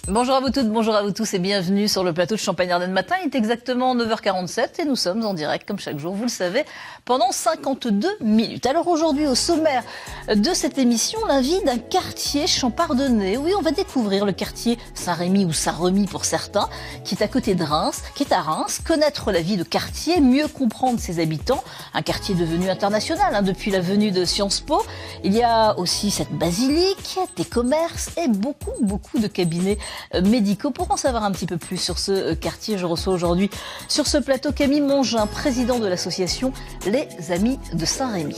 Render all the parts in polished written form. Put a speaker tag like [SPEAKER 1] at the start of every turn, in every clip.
[SPEAKER 1] Bonjour à vous toutes, bonjour à vous tous et bienvenue sur le plateau de Champagne-Ardenne Matin. Il est exactement 9h47 et nous sommes en direct comme chaque jour, vous le savez, pendant 52 minutes. Alors aujourd'hui, au sommaire de cette émission, la vie d'un quartier champardonnais. Oui, on va découvrir le quartier Saint-Rémy ou Saint-Remy pour certains, qui est à côté de Reims, qui est à Reims, connaître la vie de quartier, mieux comprendre ses habitants. Un quartier devenu international depuis la venue de Sciences Po. Il y a aussi cette basilique, des commerces et beaucoup de cabinets médicaux. Pour en savoir un petit peu plus sur ce quartier, je reçois aujourd'hui sur ce plateau Camille Mongin, président de l'association Les Amis de Saint-Rémy.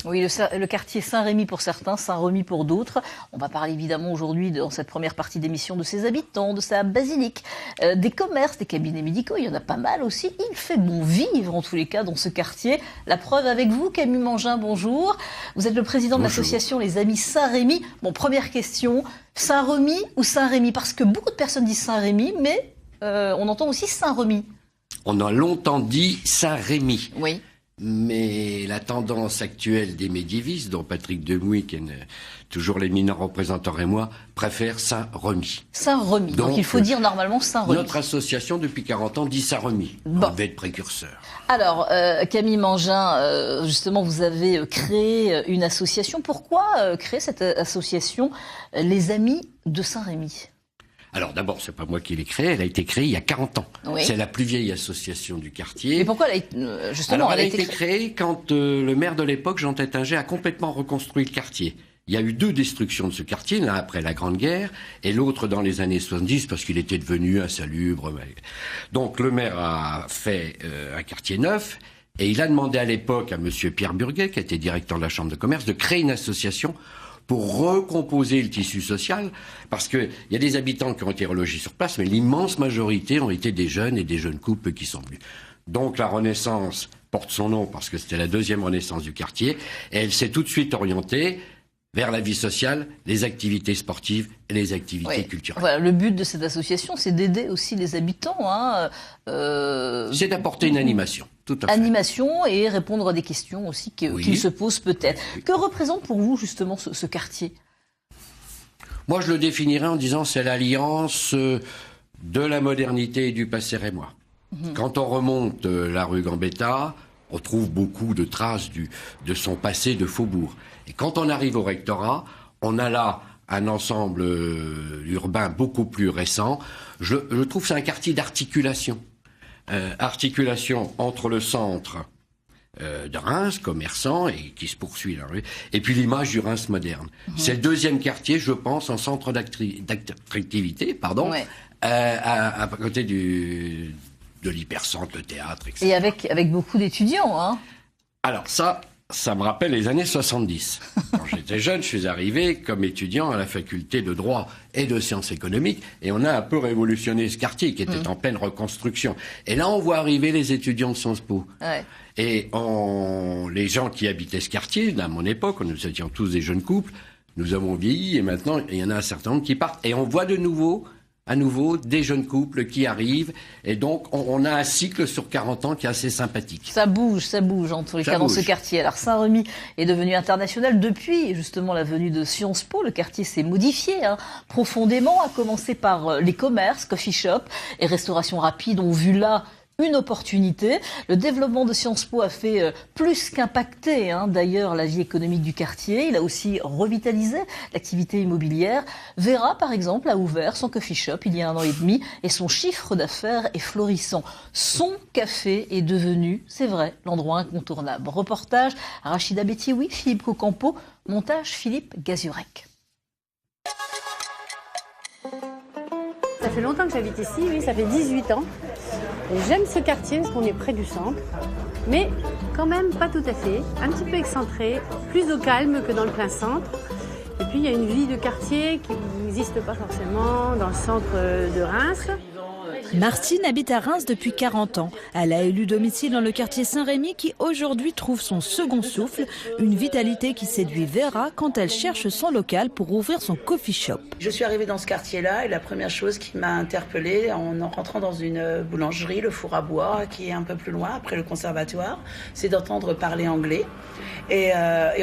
[SPEAKER 1] Oui, le quartier Saint-Rémy pour certains, Saint-Remy pour d'autres. On va parler évidemment aujourd'hui, dans cette première partie d'émission, de ses habitants, de sa basilique, des commerces, des cabinets médicaux. Il y en a pas mal aussi. Il fait bon vivre, en tous les cas, dans ce quartier. La preuve avec vous, Camille Mongin, bonjour. Vous êtes le président de l'association Les Amis Saint-Rémy. Bon, première question, Saint-Remy ou Saint-Rémy? Parce que beaucoup de personnes disent Saint-Rémy, mais on entend aussi Saint-Remy.
[SPEAKER 2] On a longtemps dit Saint-Rémy.
[SPEAKER 1] Oui.
[SPEAKER 2] Mais la tendance actuelle des médiévistes, dont Patrick Demouy, qui est toujours l'éminent représentant rémois, préfère Saint-Remy.
[SPEAKER 1] Saint-Remy. Donc il faut dire normalement Saint-Remy.
[SPEAKER 2] Notre association, depuis 40 ans, dit Saint-Remy.
[SPEAKER 1] Bon.
[SPEAKER 2] On devait être précurseur.
[SPEAKER 1] Alors, Camille Mongin, justement, vous avez créé une association. Pourquoi créer cette association Les Amis de Saint-Rémy ?
[SPEAKER 2] Alors d'abord, c'est pas moi qui l'ai créée, elle a été créée il y a 40 ans.
[SPEAKER 1] Oui.
[SPEAKER 2] C'est la plus vieille association du quartier.
[SPEAKER 1] Mais pourquoi elle
[SPEAKER 2] a été créée quand le maire de l'époque, Jean Tétinger, a complètement reconstruit le quartier. Il y a eu 2 destructions de ce quartier, l'un après la Grande Guerre et l'autre dans les années 70 parce qu'il était devenu insalubre. Donc le maire a fait un quartier neuf et il a demandé à l'époque à monsieur Pierre Burguet, qui était directeur de la Chambre de commerce, de créer une association pour recomposer le tissu social, parce que il y a des habitants qui ont été relogés sur place, mais l'immense majorité ont été des jeunes et des jeunes couples qui sont venus. Donc la Renaissance porte son nom parce que c'était la 2e Renaissance du quartier, et elle s'est tout de suite orientée vers la vie sociale, les activités sportives et les activités culturelles.
[SPEAKER 1] Voilà, le but de cette association, c'est d'aider aussi les habitants.
[SPEAKER 2] C'est d'apporter une animation. Tout à fait.
[SPEAKER 1] Animation et répondre à des questions aussi qu'ils se posent peut-être. Oui. Que représente pour vous justement ce quartier ?
[SPEAKER 2] Moi, je le définirais en disant c'est l'alliance de la modernité et du passé rémois. Quand on remonte la rue Gambetta, on trouve beaucoup de traces de son passé de faubourg. Et quand on arrive au rectorat, on a là un ensemble urbain beaucoup plus récent. Je trouve que c'est un quartier d'articulation. Articulation entre le centre de Reims, commerçant, et qui se poursuit là, et puis l'image du Reims moderne. C'est le 2e quartier, je pense, en centre d'attractivité, à côté de l'hypercentre, le théâtre, etc.
[SPEAKER 1] Et avec beaucoup d'étudiants, hein.
[SPEAKER 2] Alors ça me rappelle les années 70. Quand j'étais jeune, je suis arrivé comme étudiant à la faculté de droit et de sciences économiques, et on a un peu révolutionné ce quartier qui était en pleine reconstruction. Et là, on voit arriver les étudiants de Sciences Po. Ouais. Et les gens qui habitaient ce quartier, à mon époque, nous étions tous des jeunes couples, nous avons vieilli, et maintenant, il y en a un certain nombre qui partent. Et on voit à nouveau des jeunes couples qui arrivent, et donc on a un cycle sur 40 ans qui est assez sympathique.
[SPEAKER 1] Ça bouge en tous les cas dans ce quartier. Alors Saint-Remy est devenu international depuis justement la venue de Sciences Po. Le quartier s'est modifié profondément, à commencer par les commerces, coffee shop et restauration rapide ont vu là une opportunité. Le développement de Sciences Po a fait plus qu'impacter d'ailleurs la vie économique du quartier. Il a aussi revitalisé l'activité immobilière. Vera, par exemple, a ouvert son coffee shop il y a 1 an et demi et son chiffre d'affaires est florissant. Son café est devenu, c'est vrai, l'endroit incontournable. Reportage Rachida Betioui, Philippe Cocampo, montage Philippe Gazurek.
[SPEAKER 3] Ça fait longtemps que j'habite ici, oui, ça fait 18 ans. Et j'aime ce quartier parce qu'on est près du centre, mais quand même pas tout à fait, un petit peu excentré, plus au calme que dans le plein centre. Et puis il y a une vie de quartier qui n'existe pas forcément dans le centre de Reims.
[SPEAKER 4] Martine habite à Reims depuis 40 ans. Elle a élu domicile dans le quartier Saint-Rémy qui aujourd'hui trouve son second souffle, une vitalité qui séduit Vera quand elle cherche son local pour ouvrir son coffee shop.
[SPEAKER 5] Je suis arrivée dans ce quartier-là et la première chose qui m'a interpellée en rentrant dans une boulangerie, le Four à Bois, qui est un peu plus loin après le conservatoire, c'est d'entendre parler anglais et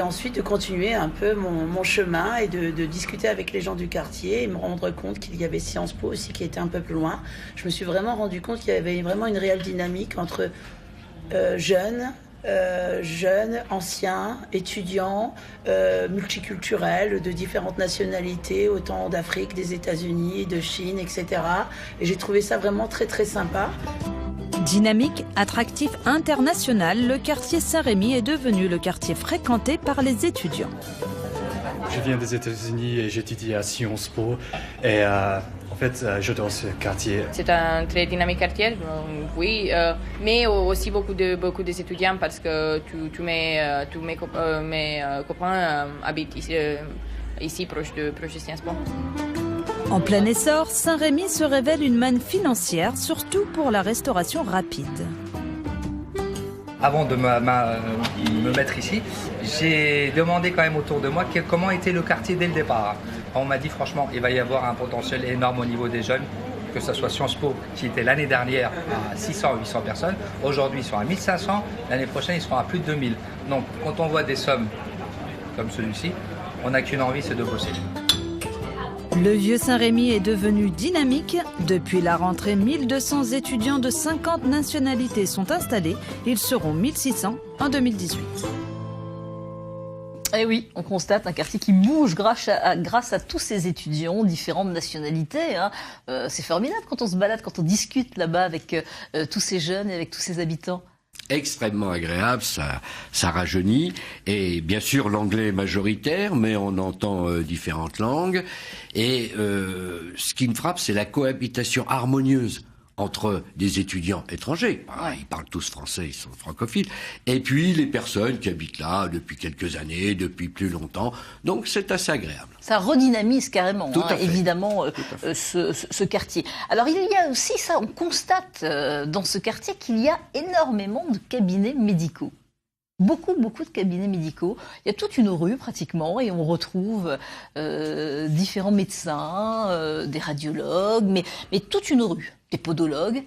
[SPEAKER 5] ensuite de continuer un peu mon chemin et de discuter avec les gens du quartier et me rendre compte qu'il y avait Sciences Po aussi qui était un peu plus loin. Je me suis vraiment rendu compte qu'il y avait vraiment une réelle dynamique entre jeunes, anciens, étudiants, multiculturels, de différentes nationalités, autant d'Afrique, des États-Unis, de Chine, etc. Et j'ai trouvé ça vraiment très très sympa.
[SPEAKER 4] Dynamique, attractif, international, le quartier Saint-Rémy est devenu le quartier fréquenté par les étudiants.
[SPEAKER 6] Je viens des États-Unis et j'étudie à Sciences Po et en fait j'adore ce quartier.
[SPEAKER 7] C'est un très dynamique quartier, oui, mais aussi beaucoup des étudiants parce que tous mes copains habitent ici proche de Sciences Po.
[SPEAKER 4] En plein essor, Saint-Rémy se révèle une manne financière, surtout pour la restauration rapide.
[SPEAKER 8] Avant de me mettre ici, j'ai demandé quand même autour de moi comment était le quartier dès le départ. On m'a dit franchement, il va y avoir un potentiel énorme au niveau des jeunes, que ce soit Sciences Po, qui était l'année dernière à 600-800 personnes, aujourd'hui ils sont à 1500, l'année prochaine ils seront à plus de 2000. Donc quand on voit des sommes comme celui-ci, on n'a qu'une envie, c'est de bosser.
[SPEAKER 4] Le vieux Saint-Rémy est devenu dynamique. Depuis la rentrée, 1200 étudiants de 50 nationalités sont installés. Ils seront 1600 en 2018.
[SPEAKER 1] Eh oui, on constate un quartier qui bouge grâce à tous ces étudiants, différentes nationalités. Hein. C'est formidable quand on se balade, quand on discute là-bas avec tous ces jeunes et avec tous ces habitants.
[SPEAKER 2] Extrêmement agréable, ça rajeunit. Et bien sûr, l'anglais est majoritaire, mais on entend différentes langues. Et ce qui me frappe, c'est la cohabitation harmonieuse entre des étudiants étrangers. Ils parlent tous français, ils sont francophiles. Et puis les personnes qui habitent là depuis quelques années, depuis plus longtemps. Donc c'est assez agréable.
[SPEAKER 1] Ça redynamise carrément, évidemment,
[SPEAKER 2] Tout à fait.
[SPEAKER 1] ce quartier. Alors il y a aussi ça, on constate dans ce quartier qu'il y a énormément de cabinets médicaux. Beaucoup de cabinets médicaux. Il y a toute une rue pratiquement et on retrouve différents médecins, des radiologues, mais toute une rue, des podologues.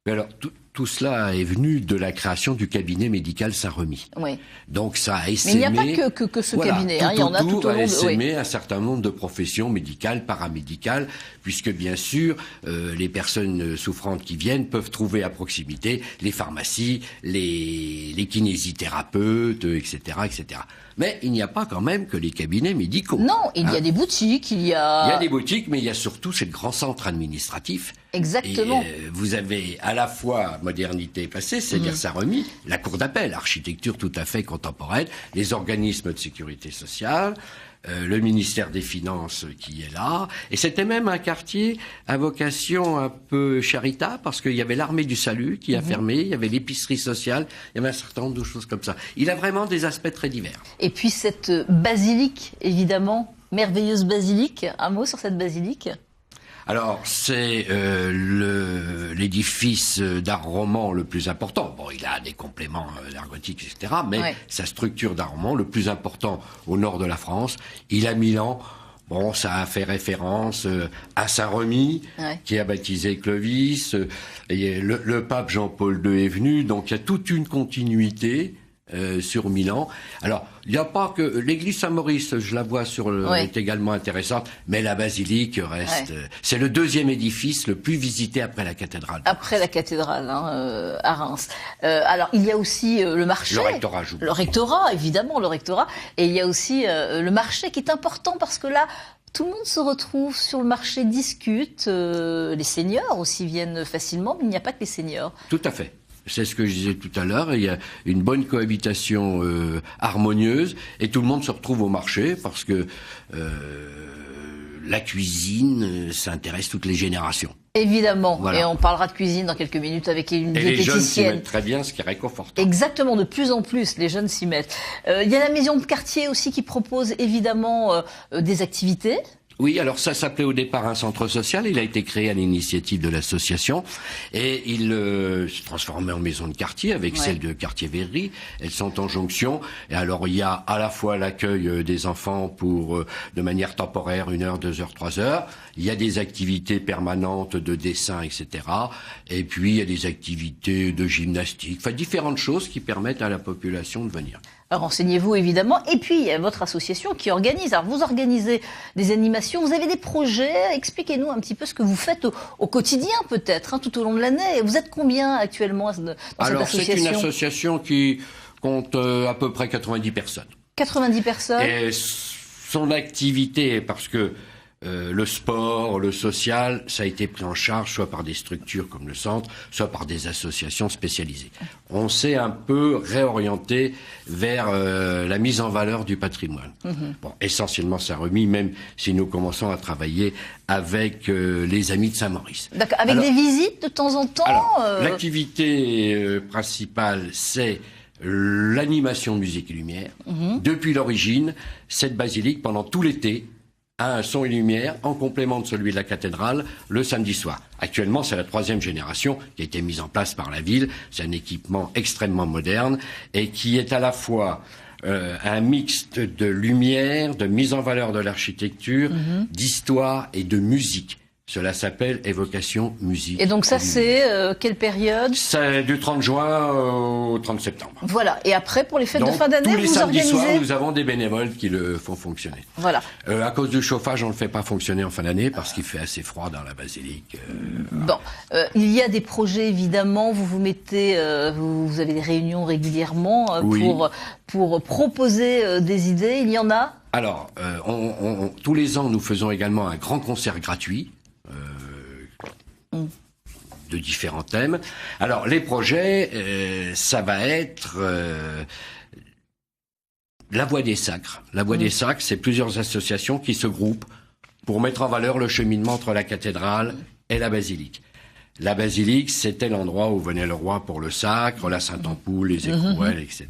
[SPEAKER 2] Mais alors, tout cela est venu de la création du cabinet médical Saint-Rémy.
[SPEAKER 1] Oui.
[SPEAKER 2] Donc ça a essaimé...
[SPEAKER 1] Mais il n'y a pas que ce cabinet, il y en a tout au long
[SPEAKER 2] essaimé un certain nombre de professions médicales, paramédicales, puisque bien sûr, les personnes souffrantes qui viennent peuvent trouver à proximité les pharmacies, les kinésithérapeutes, etc., etc. Mais il n'y a pas quand même que les cabinets médicaux.
[SPEAKER 1] Non, il y a des boutiques, il y a
[SPEAKER 2] des boutiques, mais il y a surtout ces grands centres administratifs.
[SPEAKER 1] Exactement.
[SPEAKER 2] Et, vous avez à la fois modernité passée, c'est-à-dire Saint-Rémy, la cour d'appel, architecture tout à fait contemporaine, les organismes de sécurité sociale, le ministère des Finances qui est là. Et c'était même un quartier à vocation un peu charitable, parce qu'il y avait l'armée du salut qui a fermé, il y avait l'épicerie sociale, il y avait un certain nombre de choses comme ça. Il a vraiment des aspects très divers.
[SPEAKER 1] Et puis cette basilique, évidemment, merveilleuse basilique. Un mot sur cette basilique ?
[SPEAKER 2] Alors, c'est l'édifice d'art roman le plus important. Bon, il a des compléments d'art gothique, etc. Mais sa structure d'art roman, le plus important au nord de la France, il a Milan. Bon, ça a fait référence à Saint-Rémy, qui a baptisé Clovis. Et le pape Jean-Paul II est venu, donc il y a toute une continuité sur Milan. Alors, il n'y a pas que l'église Saint-Maurice, je la vois est également intéressante, mais la basilique reste. C'est le deuxième édifice le plus visité après la cathédrale.
[SPEAKER 1] Après la cathédrale, à Reims. Alors, il y a aussi le marché.
[SPEAKER 2] Le rectorat joue.
[SPEAKER 1] Le rectorat, évidemment, le rectorat. Et il y a aussi le marché qui est important parce que là, tout le monde se retrouve sur le marché, discute. Les seniors aussi viennent facilement, mais il n'y a pas que les seniors.
[SPEAKER 2] Tout à fait. C'est ce que je disais tout à l'heure, il y a une bonne cohabitation harmonieuse et tout le monde se retrouve au marché parce que la cuisine, ça intéresse toutes les générations.
[SPEAKER 1] Évidemment,
[SPEAKER 2] voilà.
[SPEAKER 1] Et on parlera de cuisine dans quelques minutes avec une diététicienne.
[SPEAKER 2] Et les jeunes s'y mettent très bien, ce qui est réconfortant.
[SPEAKER 1] Exactement, de plus en plus, les jeunes s'y mettent. Il y a la maison de quartier aussi qui propose évidemment des activités.
[SPEAKER 2] Oui, alors ça s'appelait au départ un centre social. Il a été créé à l'initiative de l'association et il se transformait en maison de quartier avec celle de quartier Verrerie. Elles sont en jonction. Et alors il y a à la fois l'accueil des enfants pour de manière temporaire 1 heure, 2 heures, 3 heures. Il y a des activités permanentes de dessin, etc. Et puis il y a des activités de gymnastique. Enfin différentes choses qui permettent à la population de venir.
[SPEAKER 1] Alors, renseignez-vous évidemment. Et puis, il y a votre association qui organise. Alors, vous organisez des animations, vous avez des projets. Expliquez-nous un petit peu ce que vous faites au quotidien, peut-être, tout au long de l'année. Vous êtes combien actuellement dans cette association ?
[SPEAKER 2] Alors, c'est une association qui compte à peu près 90 personnes.
[SPEAKER 1] 90 personnes.
[SPEAKER 2] Et son activité, parce que le sport, le social, ça a été pris en charge soit par des structures comme le centre, soit par des associations spécialisées. On s'est un peu réorienté vers la mise en valeur du patrimoine. Bon, essentiellement Saint-Remy, même si nous commençons à travailler avec les Amis de Saint-Maurice.
[SPEAKER 1] D'accord, avec des visites de temps en temps.
[SPEAKER 2] Alors, l'activité principale, c'est l'animation de musique et lumière. Depuis l'origine, cette basilique, pendant tout l'été, a un son et lumière en complément de celui de la cathédrale le samedi soir. Actuellement, c'est la 3e génération qui a été mise en place par la ville. C'est un équipement extrêmement moderne et qui est à la fois un mixte de lumière, de mise en valeur de l'architecture, d'histoire et de musique. Cela s'appelle Évocation Musique.
[SPEAKER 1] Et donc ça, c'est quelle période ?
[SPEAKER 2] C'est du 30 juin au 30 septembre.
[SPEAKER 1] Voilà. Et après, pour les fêtes de fin d'année,
[SPEAKER 2] tous les
[SPEAKER 1] vous
[SPEAKER 2] samedis
[SPEAKER 1] organisez...
[SPEAKER 2] soirs, nous avons des bénévoles qui le font fonctionner.
[SPEAKER 1] Voilà.
[SPEAKER 2] À cause du chauffage, on ne le fait pas fonctionner en fin d'année parce qu'il fait assez froid dans la basilique.
[SPEAKER 1] Bon, il y a des projets, évidemment. Vous vous mettez... vous avez des réunions régulièrement pour proposer des idées. Il y en a ?
[SPEAKER 2] Alors, tous les ans, nous faisons également un grand concert gratuit. De différents thèmes. Alors, les projets, ça va être la Voie des Sacres. La Voie des Sacres, c'est plusieurs associations qui se groupent pour mettre en valeur le cheminement entre la cathédrale et la basilique. La basilique, c'était l'endroit où venait le roi pour le sacre, la Sainte-Ampoule, les écrouelles, etc.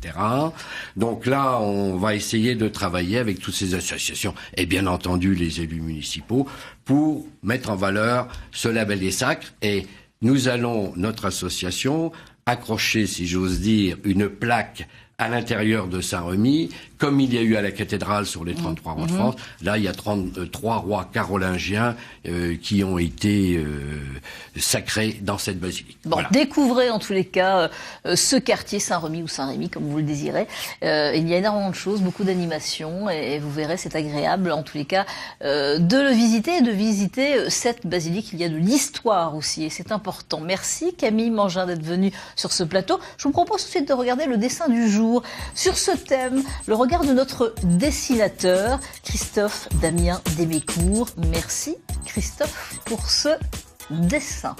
[SPEAKER 2] Donc là, on va essayer de travailler avec toutes ces associations et bien entendu les élus municipaux pour mettre en valeur ce label des sacres. Et nous allons, notre association, accrocher, si j'ose dire, une plaque à l'intérieur de Saint-Remy, comme il y a eu à la cathédrale sur les 33 rois de France. Là, il y a 33 rois carolingiens qui ont été sacrés dans cette basilique.
[SPEAKER 1] Bon, voilà. Découvrez en tous les cas ce quartier Saint-Remy ou Saint-Rémy, comme vous le désirez. Il y a énormément de choses, beaucoup d'animations, et vous verrez, c'est agréable en tous les cas de le visiter et de visiter cette basilique. Il y a de l'histoire aussi, et c'est important. Merci Camille Mangin d'être venue sur ce plateau. Je vous propose tout de suite de regarder le dessin du jour. Sur ce thème, le regard de notre dessinateur, Christophe Damien Desmécourt. Merci Christophe pour ce dessin.